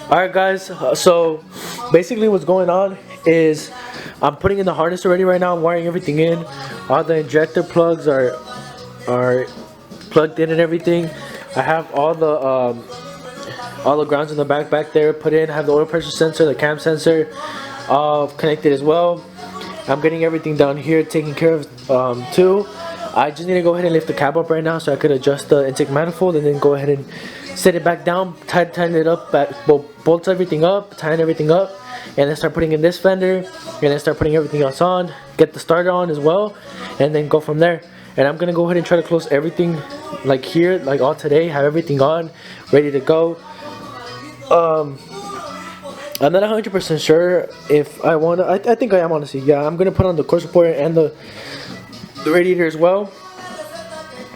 Alright guys, so basically what's going on is I'm putting in the harness already right now. I'm wiring everything in. All the injector plugs are plugged in and everything. I have all the grounds in the back there put in. I have the oil pressure sensor, the cam sensor all connected as well. I'm getting everything down here taken care of too. I just need to go ahead and lift the cab up right now so I could adjust the intake manifold and then go ahead and set it back down, tighten it up, bolt everything up, tighten everything up, and then start putting in this fender, and then start putting everything else on, get the starter on as well, and then go from there. And I'm gonna go ahead and try to close everything like here, like all today, have everything on, ready to go. I'm not 100% sure if I want to. I think I am, honestly. Yeah, I'm gonna put on the core supporter and the radiator as well.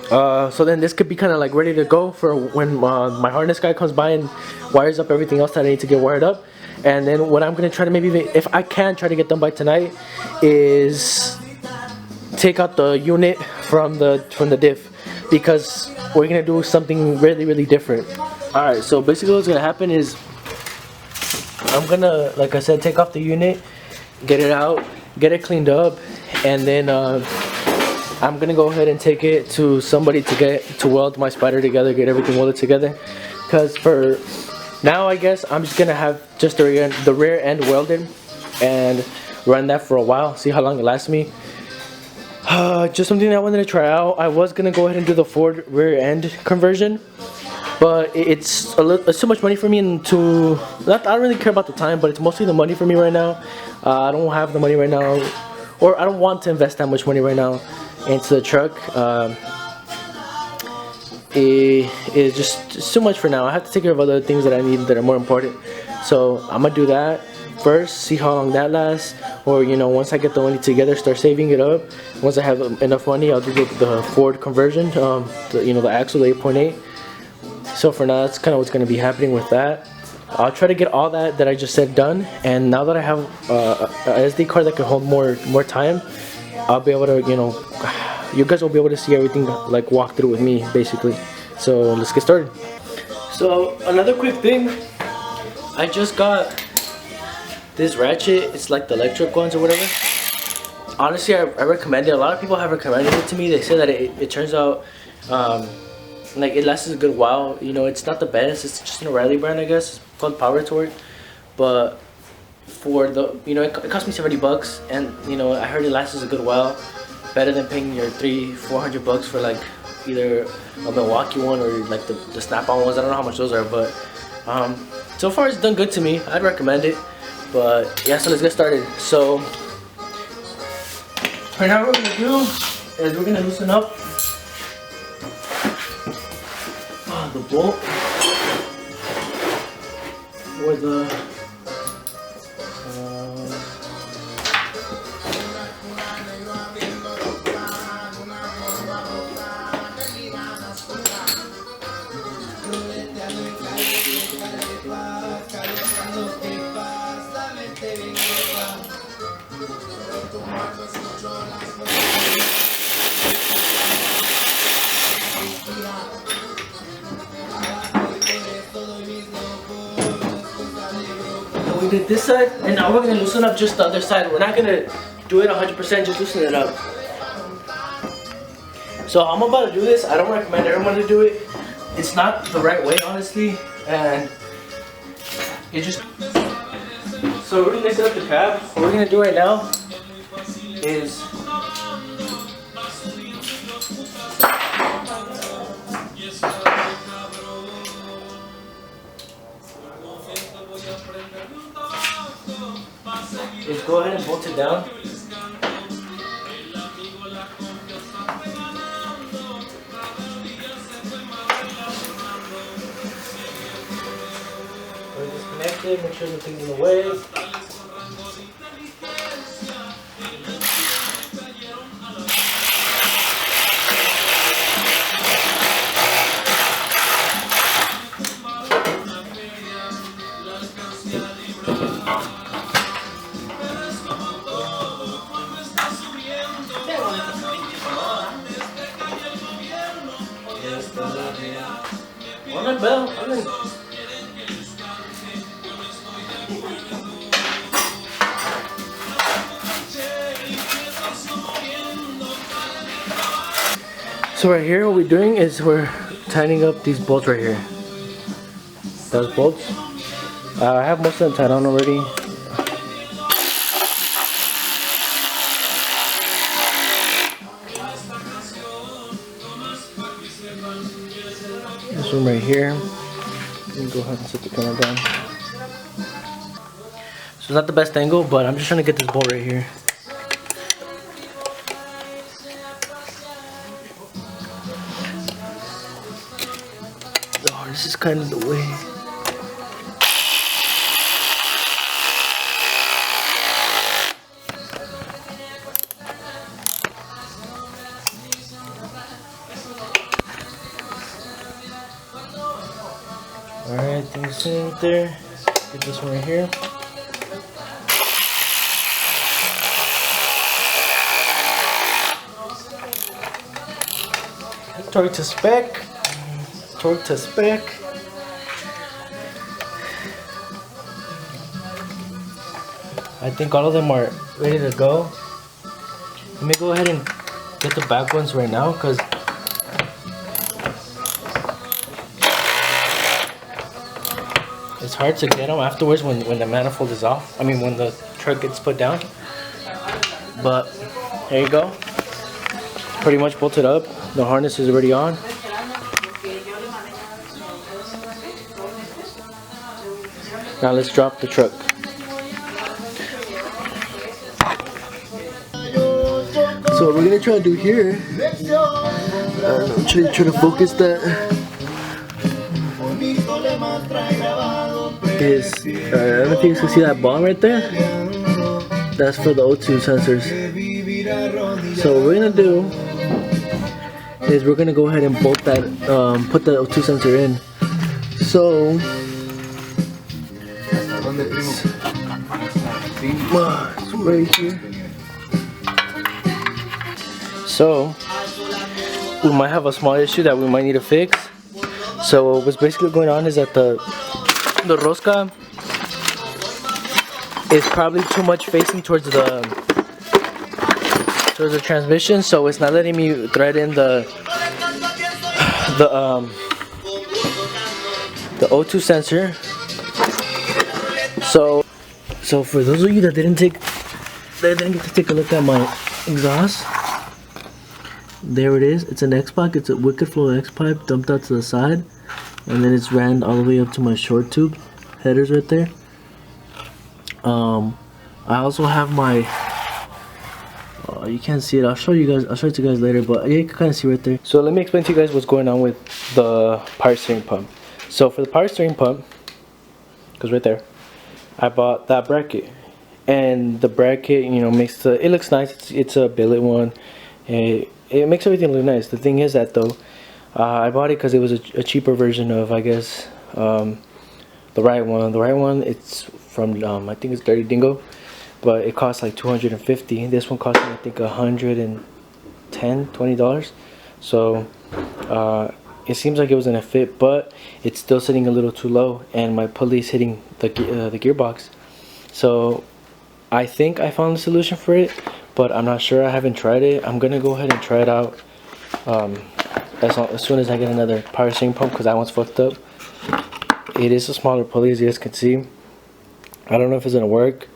So then this could be kind of like ready to go for when my harness guy comes by and wires up everything else that I need to get wired up. And then what I'm gonna try to maybe, if I can try to get done by tonight, is take out the unit from the diff, because we're gonna do something really different. All right, so basically what's gonna happen is I'm gonna, like I said, take off the unit, get it out, get it cleaned up, and then I'm gonna go ahead and take it to somebody to weld my spider together, get everything welded together. Because for now, I guess I'm just gonna have just the rear end welded and run that for a while, see how long it lasts me. Just something that I wanted to try out. I was gonna go ahead and do the Ford rear end conversion, but it's too much money for me, and I don't really care about the time, but it's mostly the money for me right now. I don't have the money right now, or I don't want to invest that much money right now into the truck. It's just too much for now. I have to take care of other things that I need that are more important. So I'm gonna do that first, see how long that lasts, or once I get the money together, start saving it up. Once I have enough money, I'll do the Ford conversion, the axle, the 8.8. So for now, that's kind of what's going to be happening with that. I'll try to get all that I just said done, and now that I have a SD card that can hold more time, I'll be able to, you guys will be able to see everything, like walk through with me basically. So let's get started. So another quick thing, I just got this ratchet. It's like the electric ones or whatever. Honestly, I recommend it. A lot of people have recommended it to me. They say that it turns out like it lasts a good while. It's not the best. It's just an O'Reilly brand, I guess. It's called Power Torque. But for the, it cost me $70, and I heard it lasts a good while. Better than paying your $300-400 for like either a Milwaukee one or like the snap-on ones. I don't know how much those are, but so far it's done good to me. I'd recommend it. But yeah, so let's get started. So right now what we're gonna do is we're gonna loosen up the bolt for the we did this side, and now we're going to loosen up just the other side. We're not going to do it 100%, just loosen it up. So I'm about to do this. I don't recommend everyone to do it. It's not the right way, honestly, and it just... So we're going to set up the cab. What we're going to do right now is... go ahead and bolt it down. We're disconnected, make sure nothing's in the way. One bell. So right here, what we're doing is we're tightening up these bolts right here. Those bolts. I have most of them tied on already. This one right here. Let me go ahead and set the camera down. So it's not the best angle, but I'm just trying to get this bolt right here. Oh, this is kind of the way. Alright, things in right there. Get this one right here. Torque to spec. Torque to spec. I think all of them are ready to go. Let me go ahead and get the back ones right now, because it's hard to get them afterwards when the manifold is off. I mean, when the truck gets put down. But there you go. Pretty much bolted up. The harness is already on. Now let's drop the truck. So what we're gonna try to do here, I'm trying to focus that, is, I don't know if you can see that bomb right there. That's for the O2 sensors. So what we're gonna do is we're gonna go ahead and bolt that, put the O2 sensor in. So it's right here. So we might have a small issue that we might need to fix. So what's basically going on is that the rosca is probably too much facing towards the transmission, so it's not letting me thread in the O2 sensor. So for those of you that didn't get to take a look at my exhaust, there it is. It's an X-Pac. It's a Wicked Flow X-Pipe dumped out to the side, and then it's ran all the way up to my short tube headers right there. I also have my, you can't see it, I'll show you guys, I'll show it to you guys later, but yeah, you can kind of see right there. So let me explain to you guys what's going on with the power steering pump. So for the power steering pump, because right there, I bought that bracket, and the bracket, you know, makes the, it looks nice. It's a billet one. It makes everything look nice. The thing is that though, I bought it because it was a cheaper version of, I guess, the right one. The right one, it's from I think it's Dirty Dingo, but it costs like $250. This one cost me, I think, $120. So it seems like it was gonna fit, but it's still sitting a little too low, and my pulley's hitting the gearbox. So I think I found a solution for it, but I'm not sure. I haven't tried it. I'm gonna go ahead and try it out as soon as I get another power steering pump, because that one's fucked up. It is a smaller pulley, as you guys can see. I don't know if it's gonna work.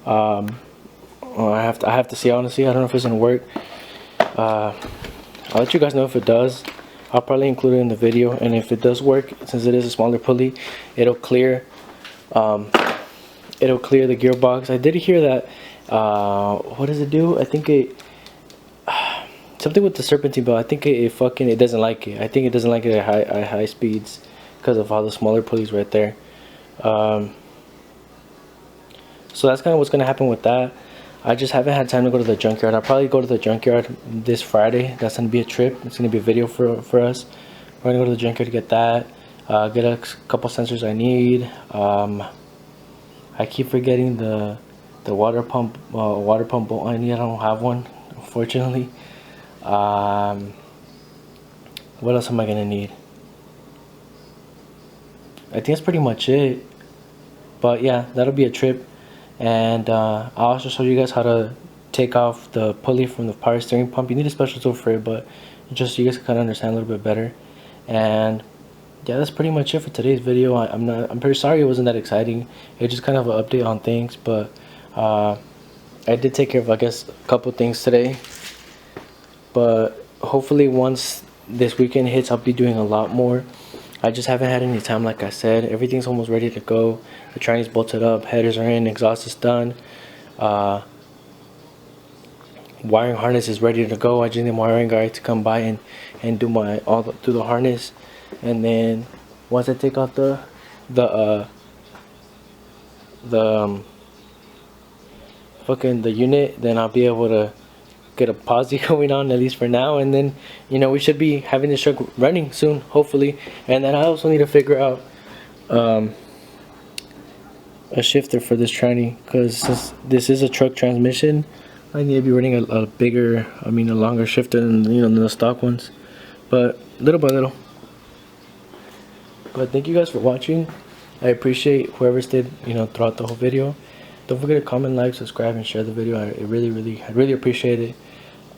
I have to see, honestly. I don't know if it's gonna work. I'll let you guys know if it does. I'll probably include it in the video, and if it does work, since it is a smaller pulley, it'll clear the gearbox. I did hear that. What does it do? I think it something with the serpentine belt. I think it doesn't like it. I think it doesn't like it at high speeds because of all the smaller pulleys right there. So that's kind of what's gonna happen with that. I just haven't had time to go to the junkyard. I'll probably go to the junkyard this Friday. That's gonna be a trip. It's gonna be a video for us. We're gonna go to the junkyard to get that, get a couple sensors I need. I keep forgetting the water pump bolt I need. I don't have one, unfortunately. What else am I gonna need? I think that's pretty much it. But yeah, that'll be a trip. And I'll also show you guys how to take off the pulley from the power steering pump. You need a special tool for it, but just so you guys can kind of understand a little bit better. And yeah, that's pretty much it for today's video. I'm pretty sorry it wasn't that exciting. It's just kind of an update on things, but I did take care of, I guess, a couple things today. But hopefully once this weekend hits, I'll be doing a lot more. I just haven't had any time. Like I said, everything's almost ready to go. The tranny's bolted up, headers are in, exhaust is done, wiring harness is ready to go. I just need my wiring guy to come by and do my do the harness. And then once I take out the unit, then I'll be able to get a posse going on, at least for now. And then, you know, we should be having this truck running soon, hopefully. And then I also need to figure out a shifter for this tranny, because since this is a truck transmission, I need to be running a bigger, a longer shifter than, you know, than the stock ones. But little by little. But thank you guys for watching. I appreciate whoever stayed, you know, throughout the whole video. Don't forget to comment, like, subscribe, and share the video. I really appreciate it.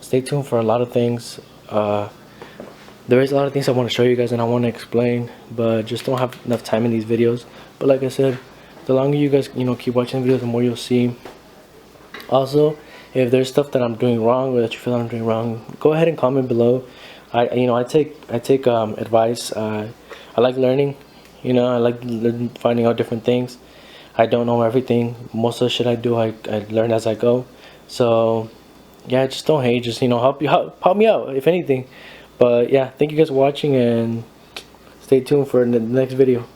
Stay tuned for a lot of things. There is a lot of things I want to show you guys and I want to explain, but just don't have enough time in these videos. But like I said, the longer you guys, you know, keep watching videos, the more you'll see. Also, if there's stuff that I'm doing wrong or that you feel I'm doing wrong, go ahead and comment below. I take advice. I like learning. You know, I like finding out different things. I don't know everything. Most of the shit I do, I learn as I go. So yeah, just don't hate. Just, you know, help me out if anything. But yeah, thank you guys for watching, and stay tuned for the next video.